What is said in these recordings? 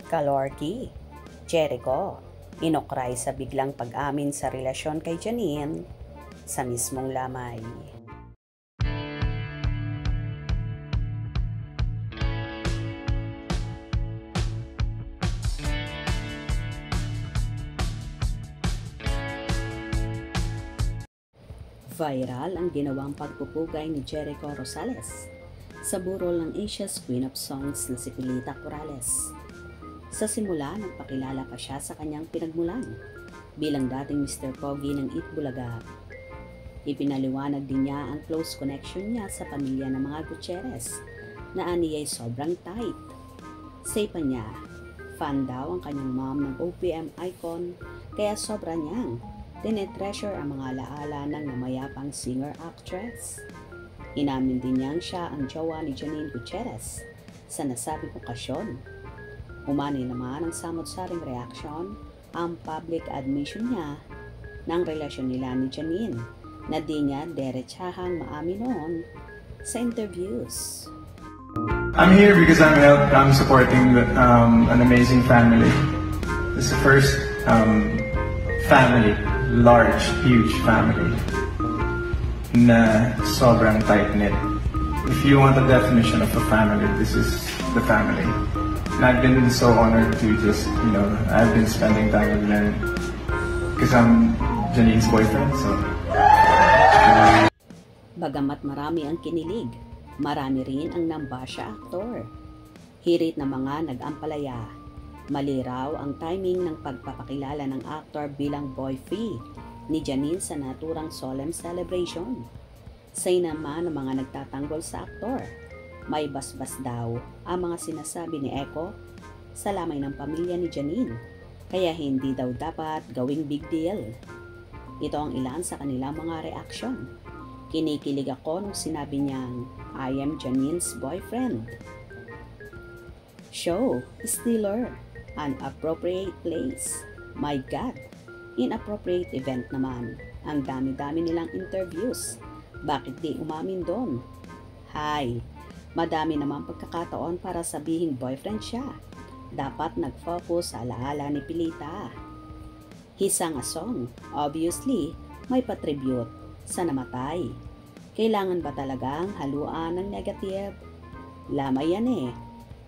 Kalorki, Jericho, inokray sa biglang pag-amin sa relasyon kay Janine sa mismong lamay. Viral ang ginawang pagpupugay ni Jericho Rosales sa burol ng Asia's Queen of Songs na si Pilita Corrales. Sa simula, nagpakilala pa siya sa kanyang pinagmulan bilang dating Mr. Pogi ng Itbulaga. Ipinaliwanag din niya ang close connection niya sa pamilya ng mga Gutierrez na aniyay sobrang tight. Say pa niya, fan daw ang kanyang mom ng OPM icon kaya sobra niyang tinetreasure ang mga alaala ng namayapang singer-actress. Inamin din niyang siya ang jowa ni Janine Gutierrez sa nasabing okasyon. Umani naman ang samot-saring reaksyon ang public admission niya ng relasyon nila ni Janine na di niya derechahang maamin noon sa interviews. I'm here because I'm supporting an amazing family. It's the first family, large, huge family na sobrang tight-knit. If you want a definition of a family, this is the family. And I've been so honored to just, I've been spending time with them because I'm Janine's boyfriend, so. Bagamat marami ang kinilig, marami rin ang nambasya aktor. Hirit na mga nag-ampalaya. Mali raw ang timing ng pagpapakilala ng aktor bilang boy-free ni Janine sa naturang solemn celebration. Say naman ng mga nagtatanggol sa aktor, may basbas daw ang mga sinasabi ni Echo sa lamay ng pamilya ni Janine, kaya hindi daw dapat gawing big deal. Ito ang ilan sa kanilang mga reaksyon. Kinikilig ako nung sinabi niyang, I am Janine's boyfriend. Show, Stealer, an appropriate place. My God, inappropriate event naman. Ang dami-dami nilang interviews. Bakit di umamin doon? Hi, madami naman pagkakataon para sabihing boyfriend siya. Dapat nag-focus sa alaala ni Pilita. He sang a song. Obviously, may patribute sa namatay. Kailangan ba talagang haluan ng negative? Lamay yan eh.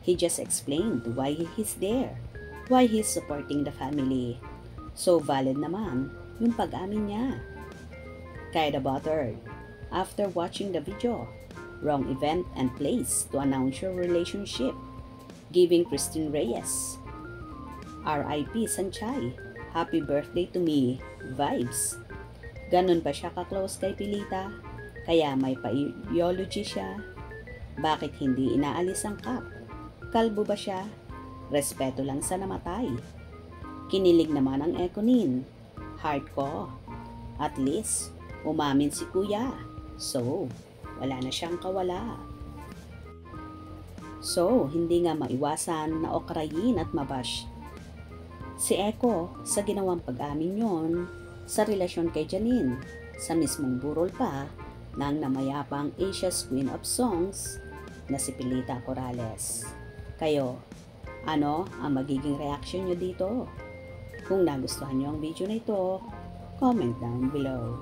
He just explained why he's there. Why he's supporting the family. So valid naman yung pag-amin niya. Kaida Buttered, after watching the video, wrong event and place to announce your relationship. Giving Christine Reyes. R.I.P. Sanchay, happy birthday to me, vibes. Ganon ba siya ka-close kay Pilita? Kaya may pa-eulogy siya? Bakit hindi inaalis ang cup? Kalbo ba siya? Respeto lang sa namatay. Kinilig naman ang Ekonin. Heart ko. At least, umamin si Kuya. So, wala na siyang kawala. So, hindi nga maiwasan na okrayin at mabash si Eko sa ginawang pag-amin yon sa relasyon kay Janine sa mismong burol pa ng namayapang Asia's Queen of Songs na si Pilita Corrales. Kayo, ano ang magiging reaction nyo dito? Kung nagustuhan nyo ang video na ito, comment down below.